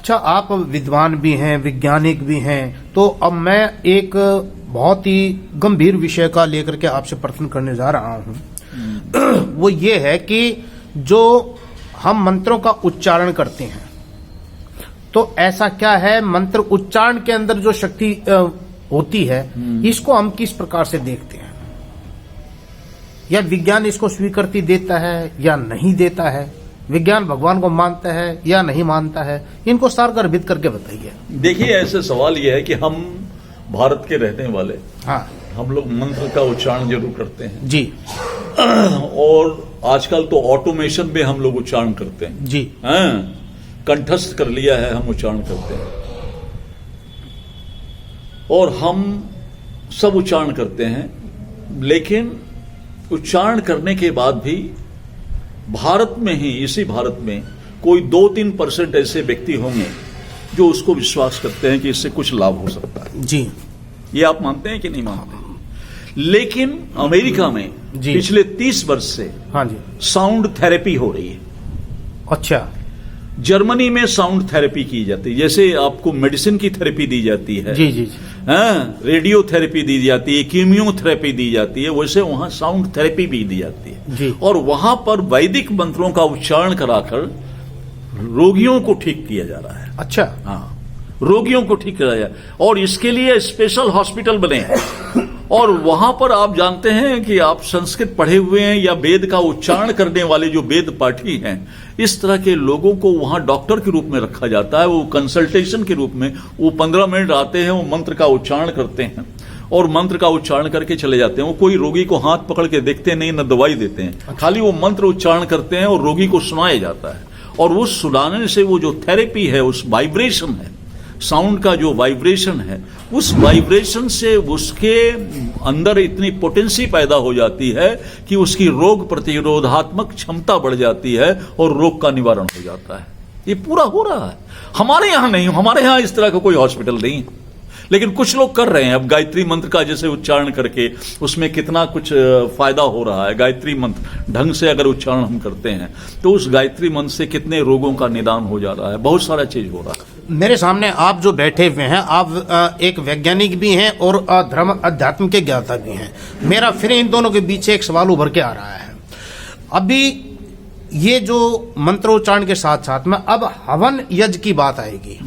अच्छा, आप विद्वान भी हैं, वैज्ञानिक भी हैं, तो अब मैं एक बहुत ही गंभीर विषय का लेकर के आपसे प्रश्न करने जा रहा हूं। वो ये है कि जो हम मंत्रों का उच्चारण करते हैं, तो ऐसा क्या है मंत्र उच्चारण के अंदर जो शक्ति होती है, इसको हम किस प्रकार से देखते हैं? या विज्ञान इसको स्वीकृति देता है या नहीं देता है? विज्ञान भगवान को मानता है या नहीं मानता है? इनको सारगर्भित करके बताइए। देखिए, ऐसे सवाल यह है कि हम भारत के रहने वाले, हाँ, हम लोग मंत्र का उच्चारण जरूर करते हैं जी, और आजकल तो ऑटोमेशन में हम लोग उच्चारण करते हैं जी, कंठस्थ कर लिया है, हम उच्चारण करते हैं और हम सब उच्चारण करते हैं। लेकिन उच्चारण करने के बाद भी भारत में ही, इसी भारत में कोई 2-3% ऐसे व्यक्ति होंगे जो उसको विश्वास करते हैं कि इससे कुछ लाभ हो सकता है। जी, ये आप मानते हैं कि नहीं मानते? लेकिन अमेरिका में पिछले 30 वर्ष से हाँ जी, साउंड थेरेपी हो रही है। अच्छा, जर्मनी में साउंड थेरेपी की जाती है, जैसे आपको मेडिसिन की थेरेपी दी जाती है, जी जी, रेडियो थेरेपी दी जाती है, कीमियोथेरेपी दी जाती है, वैसे वहां साउंड थेरेपी भी दी जाती है जी। और वहां पर वैदिक मंत्रों का उच्चारण कराकर रोगियों को ठीक किया जा रहा है। अच्छा, हाँ, रोगियों को ठीक कराया और इसके लिए स्पेशल हॉस्पिटल बने हैं और वहां पर आप जानते हैं कि आप संस्कृत पढ़े हुए हैं या वेद का उच्चारण करने वाले जो वेद पाठी हैं, इस तरह के लोगों को वहां डॉक्टर के रूप में रखा जाता है। वो कंसल्टेशन के रूप में वो 15 मिनट आते हैं, वो मंत्र का उच्चारण करते हैं और मंत्र का उच्चारण करके चले जाते हैं। वो कोई रोगी को हाथ पकड़ के देखते नहीं, न दवाई देते हैं, खाली वो मंत्र उच्चारण करते हैं और रोगी को सुनाया जाता है और वो सुनाने से वो जो थेरेपी है, उस वाइब्रेशन है, साउंड का जो वाइब्रेशन है, उस वाइब्रेशन से उसके अंदर इतनी पोटेंसी पैदा हो जाती है कि उसकी रोग प्रतिरोधात्मक क्षमता बढ़ जाती है और रोग का निवारण हो जाता है। ये पूरा हो रहा है। हमारे यहां नहीं, हमारे यहां इस तरह का कोई हॉस्पिटल नहीं है, लेकिन कुछ लोग कर रहे हैं। अब गायत्री मंत्र का जैसे उच्चारण करके उसमें कितना कुछ फायदा हो रहा है। गायत्री मंत्र ढंग से अगर उच्चारण हम करते हैं तो उस गायत्री मंत्र से कितने रोगों का निदान हो जा रहा है, बहुत सारा चीज हो रहा है। मेरे सामने आप जो बैठे हुए हैं, आप एक वैज्ञानिक भी हैं और धर्म अध्यात्म के ज्ञाता भी हैं। मेरा फिर इन दोनों के बीच एक सवाल उभर के आ रहा है। अभी ये जो मंत्रोच्चारण के साथ साथ में अब हवन यज्ञ की बात आएगी।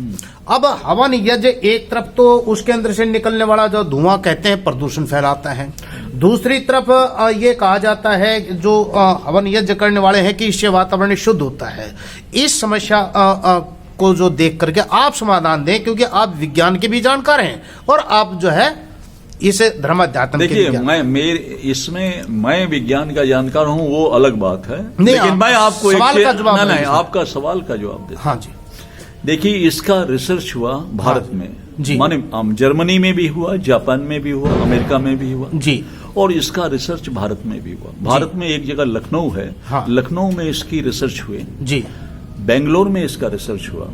अब हवन यज्ञ एक तरफ तो उसके अंदर से निकलने वाला जो धुआं कहते हैं प्रदूषण फैलाता है, दूसरी तरफ ये कहा जाता है जो हवन यज्ञ करने वाले हैं कि इससे वातावरण शुद्ध होता है। इस समस्या को जो देख करके आप समाधान दें, क्योंकि आप विज्ञान के भी जानकार हैं और आप जो है इस धर्माध्यात्म के। देखिए, मैं विज्ञान का जानकार हूं, वो अलग बात है, लेकिन मैं आपको सवाल का जवाब नहीं, आपका सवाल का जवाब देता। हाँ जी, देखिए, इसका रिसर्च हुआ भारत में, माने जर्मनी में भी हुआ, जापान में भी हुआ, अमेरिका में भी हुआ जी, और इसका रिसर्च भारत में भी हुआ। भारत में एक जगह लखनऊ है, हाँ, लखनऊ में इसकी रिसर्च हुई जी, बेंगलोर में इसका रिसर्च हुआ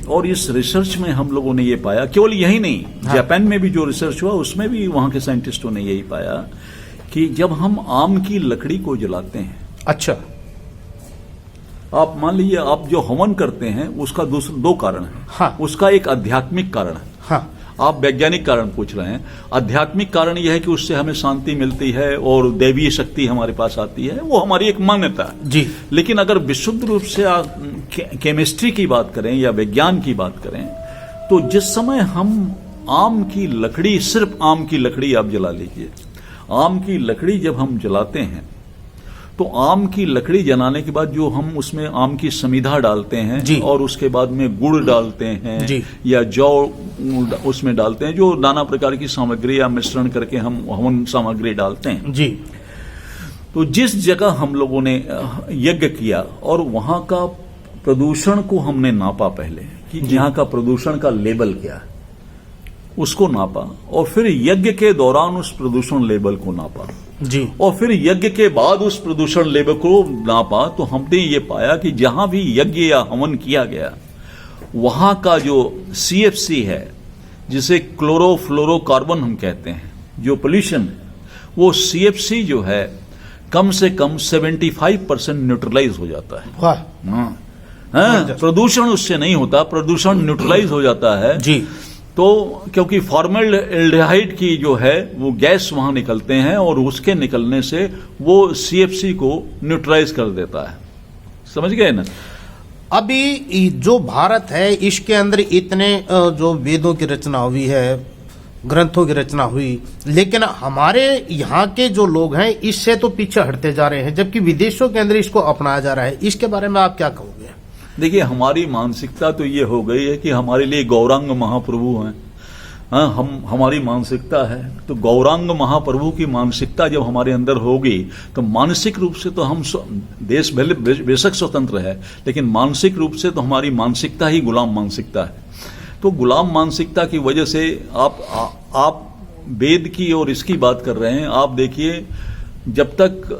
और इस रिसर्च में हम लोगों ने ये पाया, केवल यही नहीं, हाँ, जापान में भी जो रिसर्च हुआ उसमें भी वहां के साइंटिस्टों ने यही पाया कि जब हम आम की लकड़ी को जलाते हैं, अच्छा, आप मान लीजिए आप जो हवन करते हैं उसका दो कारण है। हाँ, उसका एक आध्यात्मिक कारण है। हाँ, आप वैज्ञानिक कारण पूछ रहे हैं। आध्यात्मिक कारण यह है कि उससे हमें शांति मिलती है और दैवीय शक्ति हमारे पास आती है, वो हमारी एक मान्यता है जी। लेकिन अगर विशुद्ध रूप से केमिस्ट्री की बात करें या विज्ञान की बात करें, तो जिस समय हम आम की लकड़ी, सिर्फ आम की लकड़ी आप जला लीजिए, आम की लकड़ी जब हम जलाते हैं तो आम की लकड़ी जलाने के बाद जो हम उसमें आम की समिधा डालते हैं और उसके बाद में गुड़ डालते हैं या जौ उसमें डालते हैं, जो नाना प्रकार की सामग्री या मिश्रण करके हम हवन सामग्री डालते हैं जी। तो जिस जगह हम लोगों ने यज्ञ किया और वहां का प्रदूषण को हमने नापा पहले कि यहाँ का प्रदूषण का लेवल क्या है, उसको नापा और फिर यज्ञ के दौरान उस प्रदूषण लेवल को नापा जी, और फिर यज्ञ के बाद उस प्रदूषण लेवल को नापा, तो हमने ये पाया कि जहां भी यज्ञ या हवन किया गया वहां का जो CFC है, जिसे क्लोरोफ्लोरोकार्बन हम कहते हैं, जो पोल्यूशन है, वो CFC जो है कम से कम 75% न्यूट्रलाइज हो जाता है। वाह। प्रदूषण उससे नहीं होता, प्रदूषण न्यूट्रलाइज हो जाता है जी। तो क्योंकि फॉर्मल्डिहाइड की जो है वो गैस वहां निकलते हैं और उसके निकलने से वो CFC को न्यूट्रलाइज कर देता है। समझ गए ना? अभी जो भारत है इसके अंदर इतने जो वेदों की रचना हुई है, ग्रंथों की रचना हुई, लेकिन हमारे यहाँ के जो लोग हैं इससे तो पीछे हटते जा रहे हैं, जबकि विदेशों के अंदर इसको अपनाया जा रहा है। इसके बारे में आप क्या कहोगे? देखिए, हमारी मानसिकता तो ये हो गई है कि हमारे लिए गौरांग महाप्रभु हैं। हाँ, हमारी मानसिकता है तो गौरांग महाप्रभु की मानसिकता जब हमारे अंदर होगी तो मानसिक रूप से तो हम देश बेशक स्वतंत्र है, लेकिन मानसिक रूप से तो हमारी मानसिकता ही गुलाम मानसिकता है। तो गुलाम मानसिकता की वजह से आप वेद की और इसकी बात कर रहे हैं। आप देखिए, जब तक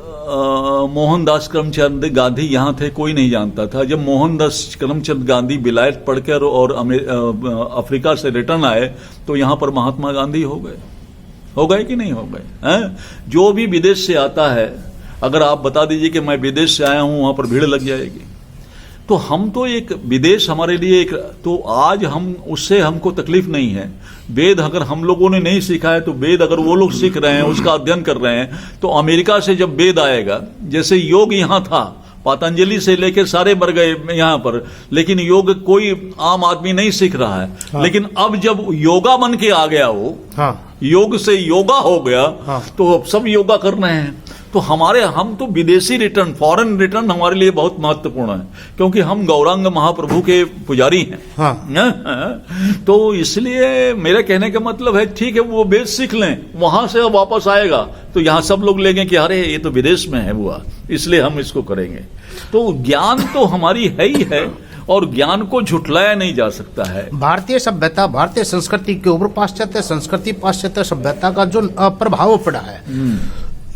मोहनदास करमचंद गांधी यहाँ थे कोई नहीं जानता था। जब मोहनदास करमचंद गांधी विलायत पढ़कर और अफ्रीका से रिटर्न आए तो यहाँ पर महात्मा गांधी हो गए कि नहीं हो गए? जो भी विदेश से आता है, अगर आप बता दीजिए कि मैं विदेश से आया हूं, वहां पर भीड़ लग जाएगी। तो हम तो एक विदेश हमारे लिए एक, तो आज हम उससे हमको तकलीफ नहीं है। वेद अगर हम लोगों ने नहीं सीखा है तो वेद अगर वो लोग सीख रहे हैं, उसका अध्ययन कर रहे हैं, तो अमेरिका से जब वेद आएगा, जैसे योग यहां था, पतंजलि से लेकर सारे मर गए यहां पर, लेकिन योग कोई आम आदमी नहीं सीख रहा है। हाँ। लेकिन अब जब योगा बन के आ गया वो, हाँ। योग से योगा हो गया, हाँ। तो अब सब योगा कर रहे हैं। तो हम तो विदेशी रिटर्न, फॉरेन रिटर्न हमारे लिए बहुत महत्वपूर्ण है, क्योंकि हम गौरांग महाप्रभु के पुजारी हैं। हाँ। तो इसलिए मेरे कहने का मतलब है, ठीक है वो वेद सीख लें, वहां से अब वापस आएगा तो यहाँ सब लोग लेंगे कि अरे ये तो विदेश में है हुआ, इसलिए हम इसको करेंगे। तो ज्ञान तो हमारी है ही है और ज्ञान को झुटलाया नहीं जा सकता है। भारतीय सभ्यता, भारतीय संस्कृति के ऊपर पाश्चात्य संस्कृति, पाश्चात्य सभ्यता का जो प्रभाव पड़ा है,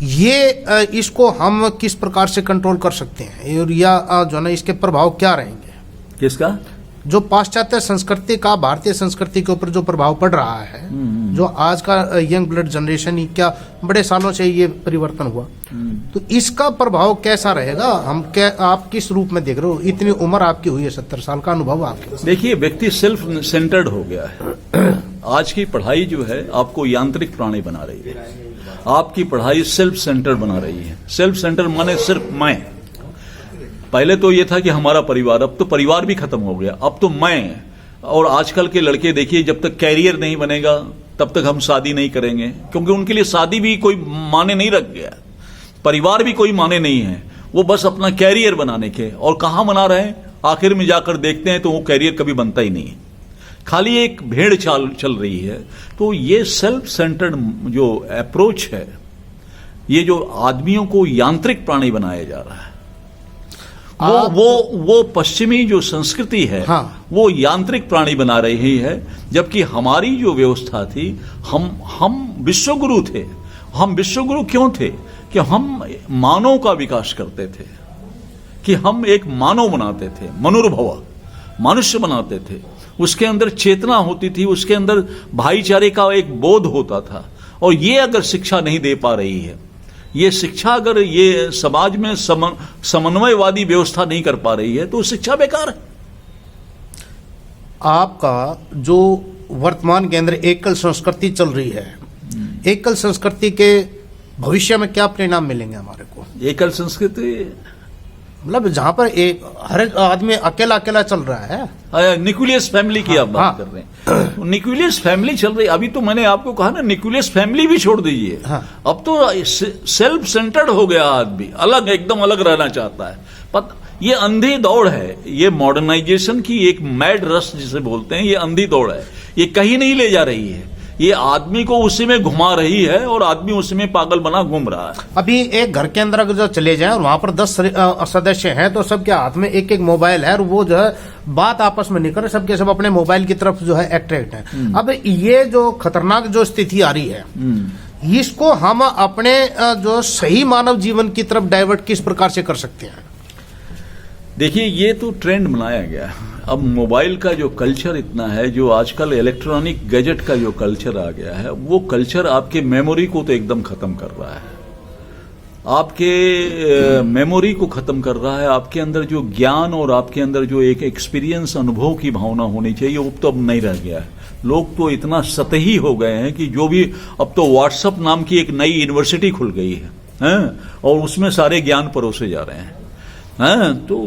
ये इसको हम किस प्रकार से कंट्रोल कर सकते हैं, और या जो ना इसके प्रभाव क्या रहेंगे? किसका? जो पाश्चात्य संस्कृति का भारतीय संस्कृति के ऊपर जो प्रभाव पड़ रहा है, जो आज का यंग ब्लड जनरेशन ही क्या बड़े सालों से ये परिवर्तन हुआ, तो इसका प्रभाव कैसा रहेगा? आप किस रूप में देख रहे हो? इतनी उम्र आपकी हुई है, 70 साल का अनुभव आपके। देखिए, व्यक्ति सेल्फ सेंटर्ड हो गया है। आज की पढ़ाई जो है आपको यांत्रिक प्राणी बना रही है। आपकी पढ़ाई सेल्फ सेंटर्ड बना रही है। सेल्फ सेंटर्ड माने सिर्फ मैं। पहले तो ये था कि हमारा परिवार, अब तो परिवार भी खत्म हो गया, अब तो मैं। और आजकल के लड़के देखिए, जब तक कैरियर नहीं बनेगा तब तक हम शादी नहीं करेंगे, क्योंकि उनके लिए शादी भी कोई माने नहीं रख गया, परिवार भी कोई माने नहीं है। वो बस अपना कैरियर बनाने के, और कहां बना रहे हैं, आखिर में जाकर देखते हैं तो वो कैरियर कभी बनता ही नहीं है, खाली एक भेड़ चाल चल रही है। तो ये सेल्फ सेंटर्ड जो अप्रोच है, ये जो आदमियों को यांत्रिक प्राणी बनाया जा रहा है, वो पश्चिमी जो संस्कृति है, हाँ। वो यांत्रिक प्राणी बना रही है। जबकि हमारी जो व्यवस्था थी, हम विश्वगुरु थे। हम विश्वगुरु क्यों थे? कि हम मानव का विकास करते थे, कि हम एक मानव बनाते थे, मनुर्भव मनुष्य बनाते थे। उसके अंदर चेतना होती थी, उसके अंदर भाईचारे का एक बोध होता था। और ये अगर शिक्षा नहीं दे पा रही है, ये शिक्षा अगर ये समाज में समन्वयवादी व्यवस्था नहीं कर पा रही है, तो शिक्षा बेकार है। आपका जो वर्तमान के अंदर एकल संस्कृति चल रही है, एकल संस्कृति के भविष्य में क्या परिणाम मिलेंगे हमारे को? एकल संस्कृति मतलब जहां पर एक हर आदमी अकेला अकेला चल रहा है। न्यूक्लियस फैमिली की आप बात कर रहे हैं। न्यूक्लियस फैमिली चल रही। अभी तो मैंने आपको कहा ना, न्यूक्लियस फैमिली भी छोड़ दीजिए। अब तो सेल्फ सेंटर्ड हो गया आदमी, अलग, एकदम अलग रहना चाहता है। ये अंधी दौड़ है, ये मॉडर्नाइजेशन की एक मैड रश जिसे बोलते हैं, ये अंधी दौड़ है। ये कहीं नहीं ले जा रही है, ये आदमी को उसी में घुमा रही है और आदमी उसी में पागल बना घूम रहा है। अभी एक घर के अंदर अगर जो चले जाएं और वहां पर 10 सदस्य हैं, तो सबके हाथ में एक एक मोबाइल है, और वो जो है बात आपस में नहीं कर रहे, सबके सब अपने मोबाइल की तरफ जो है अट्रैक्ट है। अब ये जो खतरनाक जो स्थिति आ रही है, इसको हम अपने जो सही मानव जीवन की तरफ डाइवर्ट किस प्रकार से कर सकते हैं? देखिए, ये तो ट्रेंड बनाया गया है। अब मोबाइल का जो कल्चर इतना है, जो आजकल इलेक्ट्रॉनिक गैजेट का जो कल्चर आ गया है, वो कल्चर आपके मेमोरी को तो एकदम खत्म कर रहा है। आपके मेमोरी को खत्म कर रहा है। आपके अंदर जो ज्ञान और आपके अंदर जो एक एक्सपीरियंस, अनुभव की भावना होनी चाहिए, वो तो अब नहीं रह गया है। लोग तो इतना सतही हो गए हैं कि जो भी, अब तो व्हाट्सएप नाम की एक नई यूनिवर्सिटी खुल गई है, और उसमें सारे ज्ञान परोसे जा रहे हैं। तो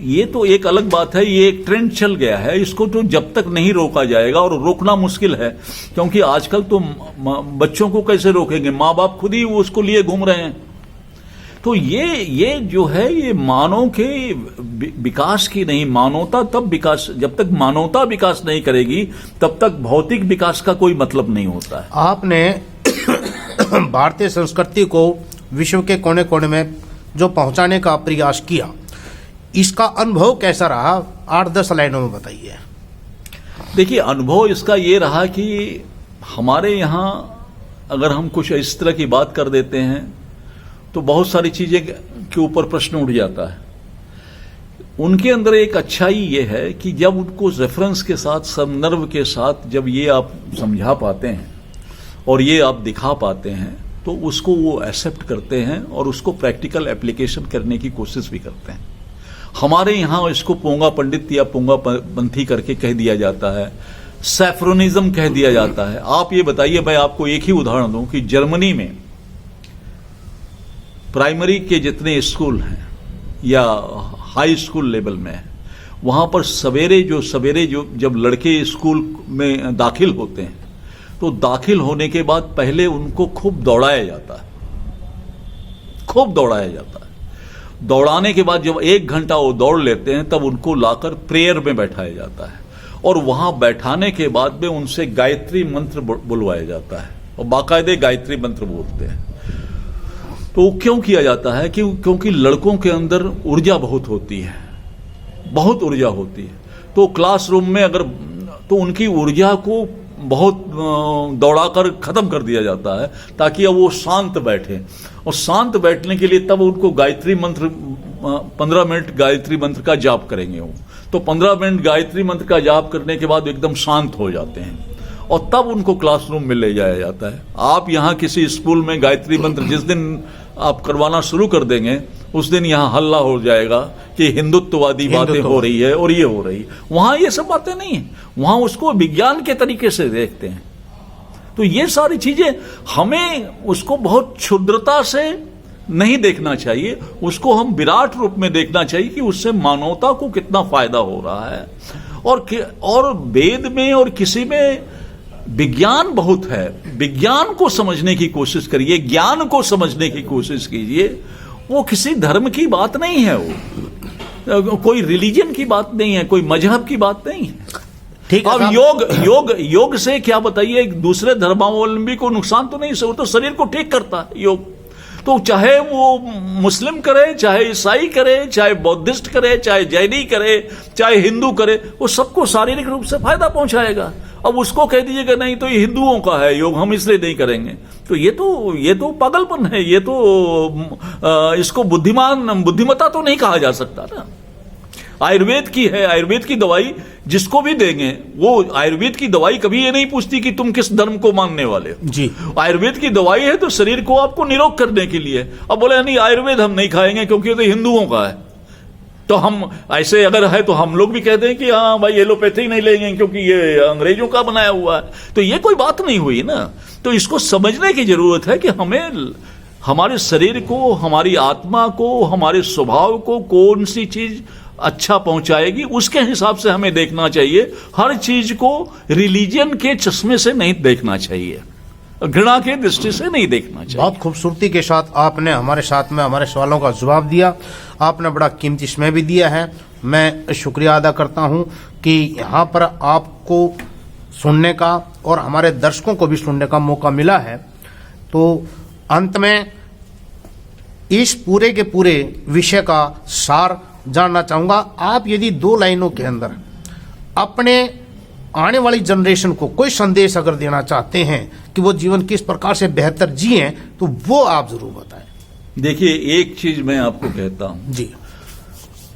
ये तो एक अलग बात है, ये एक ट्रेंड चल गया है। इसको तो जब तक नहीं रोका जाएगा, और रोकना मुश्किल है, क्योंकि आजकल तो बच्चों को कैसे रोकेंगे, माँ बाप खुद ही उसको लिए घूम रहे हैं। तो ये जो है, ये मानव के विकास की नहीं, मानवता तब विकास, जब तक मानवता विकास नहीं करेगी तब तक भौतिक विकास का कोई मतलब नहीं होता है। आपने भारतीय संस्कृति को विश्व के कोने कोने में जो पहुंचाने का प्रयास किया, इसका अनुभव कैसा रहा? 8-10 लाइनों में बताइए। देखिए, अनुभव इसका ये रहा कि हमारे यहाँ अगर हम कुछ इस तरह की बात कर देते हैं तो बहुत सारी चीजें के ऊपर प्रश्न उठ जाता है। उनके अंदर एक अच्छाई ये है कि जब उनको रेफरेंस के साथ, संदर्भ के साथ जब ये आप समझा पाते हैं और ये आप दिखा पाते हैं, तो उसको वो एक्सेप्ट करते हैं और उसको प्रैक्टिकल एप्लीकेशन करने की कोशिश भी करते हैं। हमारे यहाँ इसको पोंगा पंडित या पोंगा पंथी करके कह दिया जाता है, सैफ्रोनिज्म कह दिया जाता है। आप ये बताइए, मैं आपको एक ही उदाहरण दूं कि जर्मनी में प्राइमरी के जितने स्कूल हैं या हाई स्कूल लेवल में, वहां पर सवेरे जो जब लड़के स्कूल में दाखिल होते हैं, तो दाखिल होने के बाद पहले उनको खूब दौड़ाया जाता है, खूब दौड़ाया जाता है। दौड़ाने के बाद जब 1 घंटा वो दौड़ लेते हैं, तब उनको लाकर प्रेयर में बैठाया जाता है, और वहां बैठाने के बाद में उनसे गायत्री मंत्र बुलवाया जाता है, और बाकायदे गायत्री मंत्र बोलते हैं। तो क्यों किया जाता है? क्योंकि लड़कों के अंदर ऊर्जा बहुत होती है, बहुत ऊर्जा होती है। तो क्लासरूम में अगर, तो उनकी ऊर्जा को बहुत दौड़ाकर खत्म कर दिया जाता है, ताकि अब वो शांत बैठे। और शांत बैठने के लिए तब उनको गायत्री मंत्र, 15 मिनट गायत्री मंत्र का जाप करेंगे वो। तो 15 मिनट गायत्री मंत्र का जाप करने के बाद एकदम शांत हो जाते हैं, और तब उनको क्लासरूम में ले जाया जाता है। आप यहाँ किसी स्कूल में गायत्री मंत्र जिस दिन आप करवाना शुरू कर देंगे, उस दिन यहाँ हल्ला हो जाएगा कि हिंदुत्ववादी बातें हो रही है और ये हो रही है। वहां ये सब बातें नहीं है, वहां उसको विज्ञान के तरीके से देखते हैं। तो ये सारी चीजें हमें उसको बहुत क्षुद्रता से नहीं देखना चाहिए, उसको हम विराट रूप में देखना चाहिए कि उससे मानवता को कितना फायदा हो रहा है। और वेद में और किसी में विज्ञान बहुत है। विज्ञान को समझने की कोशिश करिए, ज्ञान को समझने की कोशिश कीजिए। वो किसी धर्म की बात नहीं है, वो कोई रिलीजन की बात नहीं है, कोई मजहब की बात नहीं है। ठीक है। अब योग से क्या बताइए, दूसरे धर्मावलंबी को नुकसान तो नहीं, वो तो शरीर को ठीक करता है योग। तो चाहे वो मुस्लिम करे, चाहे ईसाई करे, चाहे बौद्धिस्ट करे, चाहे जैनी करे, चाहे हिंदू करे, वो सबको शारीरिक रूप से फायदा पहुंचाएगा। अब उसको कह दीजिएगा नहीं तो ये हिंदुओं का है योग, हम इसलिए नहीं करेंगे, तो ये तो पागलपन है। ये तो इसको बुद्धिमत्ता तो नहीं कहा जा सकता ना। आयुर्वेद की है, आयुर्वेद की दवाई जिसको भी देंगे, वो आयुर्वेद की दवाई कभी ये नहीं पूछती कि तुम किस धर्म को मानने वाले हो जी। आयुर्वेद की दवाई है तो शरीर को आपको निरोग करने के लिए। अब बोले नहीं, आयुर्वेद हम नहीं खाएंगे क्योंकि ये तो हिंदुओं का है। तो हम ऐसे अगर है तो हम लोग भी कहते हैं कि हाँ भाई एलोपैथी नहीं लेंगे क्योंकि ये अंग्रेजों का बनाया हुआ है। तो ये कोई बात नहीं हुई ना। तो इसको समझने की जरूरत है कि हमें हमारे शरीर को, हमारी आत्मा को, हमारे स्वभाव को कौन सी चीज अच्छा पहुंचाएगी, उसके हिसाब से हमें देखना चाहिए। हर चीज को रिलीजन के चश्मे से नहीं देखना चाहिए, घृणा के दृष्टि से नहीं देखना चाहिए। बहुत खूबसूरती के साथ आपने हमारे साथ में हमारे सवालों का जवाब दिया। आपने बड़ा कीमती समय भी दिया है। मैं शुक्रिया अदा करता हूं कि यहाँ पर आपको सुनने का और हमारे दर्शकों को भी सुनने का मौका मिला है। तो अंत में इस पूरे के पूरे विषय का सार जानना चाहूंगा। आप यदि 2 लाइनों के अंदर अपने आने वाली जनरेशन को कोई संदेश अगर देना चाहते हैं कि वो जीवन किस प्रकार से बेहतर जिए, तो वो आप जरूर बताएं। देखिए, एक चीज मैं आपको कहता हूं जी,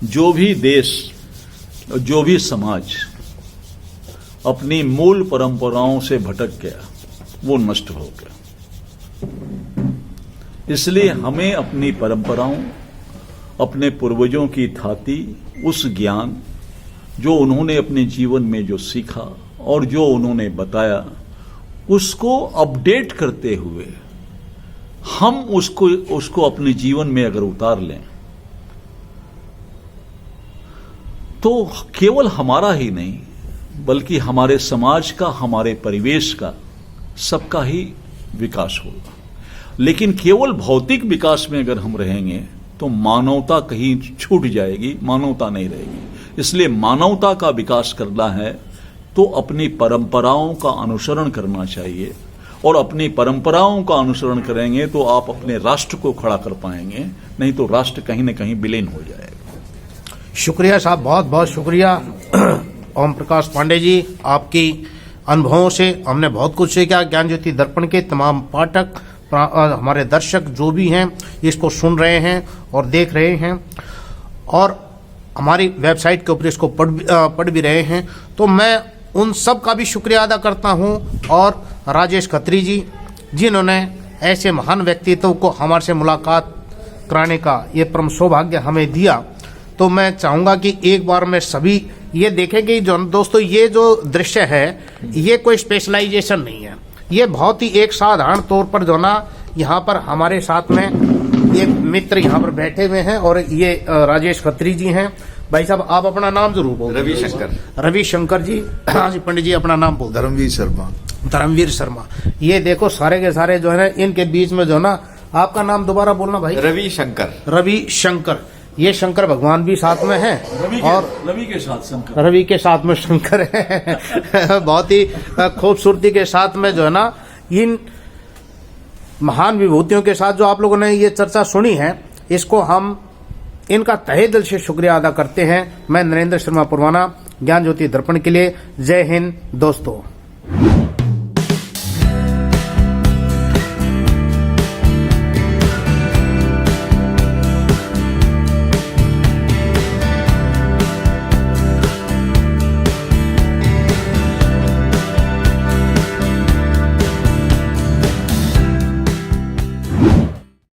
जो भी देश, जो भी समाज अपनी मूल परंपराओं से भटक गया, वो नष्ट हो गया। इसलिए हमें अपनी परंपराओं, अपने पूर्वजों की थाती उस ज्ञान जो उन्होंने अपने जीवन में जो सीखा और जो उन्होंने बताया, उसको अपडेट करते हुए हम उसको अपने जीवन में अगर उतार लें तो केवल हमारा ही नहीं बल्कि हमारे समाज का, हमारे परिवेश का, सबका ही विकास होगा। लेकिन केवल भौतिक विकास में अगर हम रहेंगे तो मानवता कहीं छूट जाएगी, मानवता नहीं रहेगी। इसलिए मानवता का विकास करना है तो अपनी परंपराओं का अनुसरण करना चाहिए, और अपनी परंपराओं का अनुसरण करेंगे तो आप अपने राष्ट्र को खड़ा कर पाएंगे, नहीं तो राष्ट्र कहीं न कहीं विलीन हो जाएगा। शुक्रिया साहब, बहुत बहुत शुक्रिया ओम प्रकाश पांडे जी। आपकी अनुभवों से हमने बहुत कुछ सीखा। ज्ञान ज्योति दर्पण के तमाम पाठक, हमारे दर्शक जो भी हैं इसको सुन रहे हैं और देख रहे हैं और हमारी वेबसाइट के ऊपर इसको पढ़ भी रहे हैं, तो मैं उन सब का भी शुक्रिया अदा करता हूं। और राजेश खत्री जी, जिन्होंने ऐसे महान व्यक्तित्व को हमारे से मुलाकात कराने का ये परम सौभाग्य हमें दिया, तो मैं चाहूंगा कि एक बार में सभी ये देखें कि जो दोस्तों ये जो दृश्य है ये कोई स्पेशलाइजेशन नहीं है, ये बहुत ही एक साधारण तौर पर जो ना यहाँ पर हमारे साथ में ये मित्र यहाँ पर बैठे हुए हैं और ये राजेश खत्री जी हैं। भाई साहब, आप अपना नाम जरूर बोल। रविशंकर जी। हाँ जी पंडित जी, अपना नाम बोल। धर्मवीर शर्मा। ये देखो सारे के सारे जो है ना, इनके बीच में जो ना, आपका नाम दोबारा बोलना भाई। रविशंकर। ये शंकर भगवान भी साथ में हैं और रवि के साथ में शंकर है। बहुत ही खूबसूरती के साथ में जो है ना, इन महान विभूतियों के साथ जो आप लोगों ने ये चर्चा सुनी है, इसको हम इनका तहे दिल से शुक्रिया अदा करते हैं। मैं नरेंद्र शर्मा पुरवाना, ज्ञान ज्योति दर्पण के लिए। जय हिंद दोस्तों।